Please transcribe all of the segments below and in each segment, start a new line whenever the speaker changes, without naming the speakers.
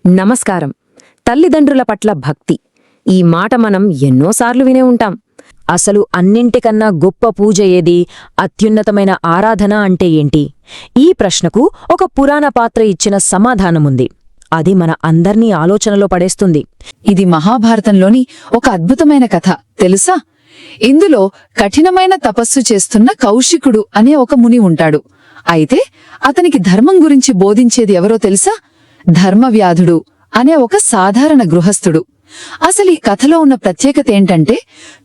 నమస్కారం. తల్లిదండ్రుల పట్ల భక్తి ఈ మాట మనం ఎన్నోసార్లు వినే ఉంటాం. అసలు అన్నింటికన్నా గొప్ప పూజ ఏది, అత్యున్నతమైన ఆరాధన అంటే ఏంటి? ఈ ప్రశ్నకు ఒక పురాణ పాత్ర ఇచ్చిన సమాధానముంది. అది మన అందర్నీ ఆలోచనలో పడేస్తుంది.
ఇది మహాభారతంలోని ఒక అద్భుతమైన కథ తెలుసా? ఇందులో కఠినమైన తపస్సు చేస్తున్న కౌశికుడు అనే ఒక ముని ఉంటాడు. అయితే అతనికి ధర్మం గురించి బోధించేది ఎవరో తెలుసా? ధర్మవ్యాధుడు అనే ఒక సాధారణ గృహస్థుడు. అసలు ఈ కథలో ఉన్న ప్రత్యేకత ఏంటంటే,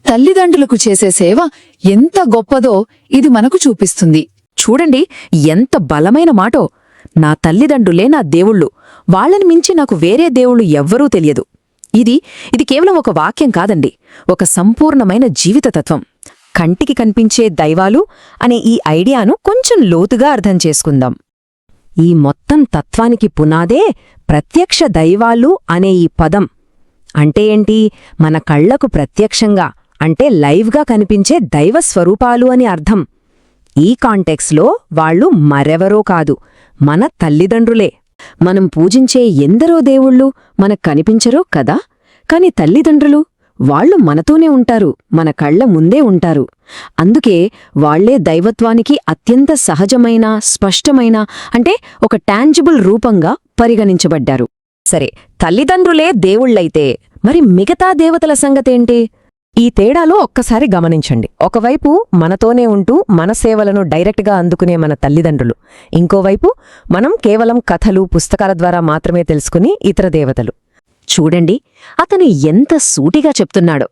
తల్లిదండ్రులకు చేసే సేవ ఎంత గొప్పదో ఇది మనకు చూపిస్తుంది.
చూడండి, ఎంత బలమైన మాటో! నా తల్లిదండ్రులే నా దేవుళ్ళు, వాళ్లని మించి నాకు వేరే దేవుళ్ళు ఎవ్వరూ తెలియదు. ఇది కేవలం ఒక వాక్యం కాదండి, ఒక సంపూర్ణమైన జీవితతత్వం. కంటికి కనిపించే దైవాలు అనే ఈ ఐడియాను కొంచెం లోతుగా అర్థం చేసుకుందాం. ఈ మొత్తం తత్వానికి పునాదే ప్రత్యక్ష దైవాలు అనే ఈ పదం. అంటే ఏంటి? మన కళ్లకు ప్రత్యక్షంగా అంటే లైవ్గా కనిపించే దైవ స్వరూపాలు అని అర్థం. ఈ కాంటెక్స్లో వాళ్లు మరెవరో కాదు, మన తల్లిదండ్రులే. మనం పూజించే ఎందరో దేవుళ్ళు మనకు కనిపించరో కదా, కాని తల్లిదండ్రులు వాళ్లు మనతోనే ఉంటారు, మన కళ్ల ముందే ఉంటారు. అందుకే వాళ్లే దైవత్వానికి అత్యంత సహజమైన, స్పష్టమైన అంటే ఒక టాంజిబుల్ రూపంగా పరిగణించబడ్డారు. సరే, తల్లిదండ్రులే దేవుళ్లైతే మరి మిగతా దేవతల సంగతేంటి? ఈ తేడాలో ఒక్కసారి గమనించండి. ఒకవైపు మనతోనే ఉంటూ మన సేవలను డైరెక్ట్గా అందుకునే మన తల్లిదండ్రులు, ఇంకోవైపు మనం కేవలం కథలు, పుస్తకాల ద్వారా మాత్రమే తెలుసుకుని ఇతర దేవతలు. చూడండి, అతను ఎంత సూటిగా చెప్తున్నాడో.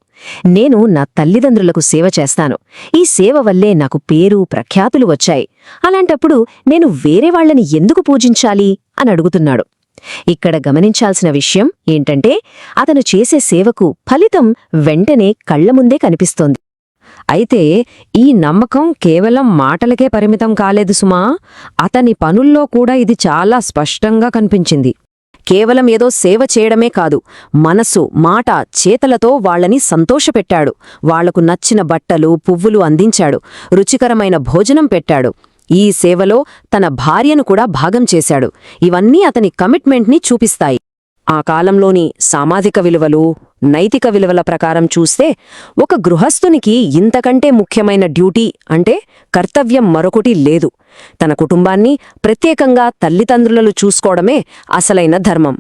నేను నా తల్లిదండ్రులకు సేవ చేస్తాను, ఈ సేవ వల్లే నాకు పేరు, ప్రఖ్యాతులు వచ్చాయి. అలాంటప్పుడు నేను వేరే వాళ్లని ఎందుకు పూజించాలి అని అడుగుతున్నాడు. ఇక్కడ గమనించాల్సిన విషయం ఏంటంటే, అతను చేసే సేవకు ఫలితం వెంటనే కళ్లముందే కనిపిస్తోంది. అయితే ఈ నమ్మకం కేవలం మాటలకే పరిమితం కాలేదు సుమా. అతని పనుల్లో కూడా ఇది చాలా స్పష్టంగా కనిపించింది. కేవలం ఏదో సేవ చేయడమే కాదు, మనసు, మాట, చేతలతో వాళ్లని సంతోషపెట్టాడు. వాళ్లకు నచ్చిన బట్టలు, పువ్వులు అందించాడు, రుచికరమైన భోజనం పెట్టాడు. ఈ సేవలో తన భార్యను కూడా భాగం చేశాడు. ఇవన్నీ అతని కమిట్మెంట్ని చూపిస్తాయి. ఆ కాలంలోని సామాజిక విలువలు, నైతిక విలువల ప్రకారం చూస్తే ఒక గృహస్థునికి ఇంతకంటే ముఖ్యమైన డ్యూటీ అంటే కర్తవ్యం మరొకటి లేదు. తన కుటుంబాన్ని, ప్రత్యేకంగా తల్లిదండ్రులను చూసుకోవడమే అసలైన ధర్మం.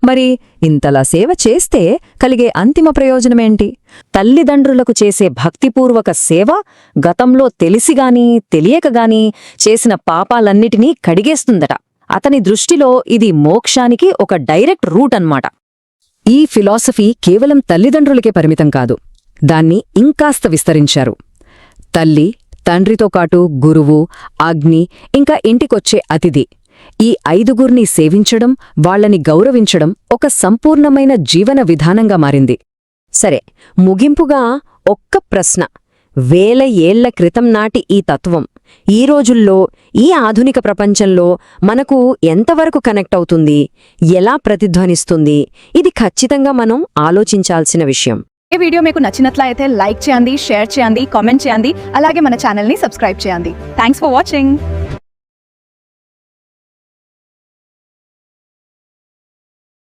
మరి ఇంతలా సేవ చేస్తే కలిగే అంతిమ ప్రయోజనమేంటి? తల్లిదండ్రులకు చేసే భక్తిపూర్వక సేవ గతంలో తెలిసిగానీ తెలియకగానీ చేసిన పాపాలన్నిటినీ కడిగేస్తుందట. అతని దృష్టిలో ఇది మోక్షానికి ఒక డైరెక్ట్ రూట్ అన్నమాట. ఈ ఫిలాసఫీ కేవలం తల్లిదండ్రులకే పరిమితం కాదు, దాన్ని ఇంకాస్త విస్తరించారు. తల్లి, తండ్రితో పాటు గురువు, అగ్ని, ఇంకా ఇంటికొచ్చే అతిథి, ఈ ఐదుగుర్ని సేవించడం, వాళ్లని గౌరవించడం ఒక సంపూర్ణమైన జీవన విధానంగా మారింది. సరే, ముగింపుగా ఒక్క ప్రశ్న. 1000 ఏళ్ల క్రితం నాటి ఈ తత్వం ఈ రోజుల్లో, ఈ ఆధునిక ప్రపంచంలో మనకు ఎంతవరకు కనెక్ట్ అవుతుంది, ఎలా ప్రతిధ్వనిస్తుంది? ఇది ఖచ్చితంగా మనం ఆలోచించాల్సిన విషయం.
ఈ వీడియో మీకు నచ్చినట్లయితే లైక్ చేయండి, షేర్ చేయండి, కామెంట్ చేయండి. అలాగే మన ఛానల్ని సబ్స్క్రైబ్ చేయండి. Thanks for watching.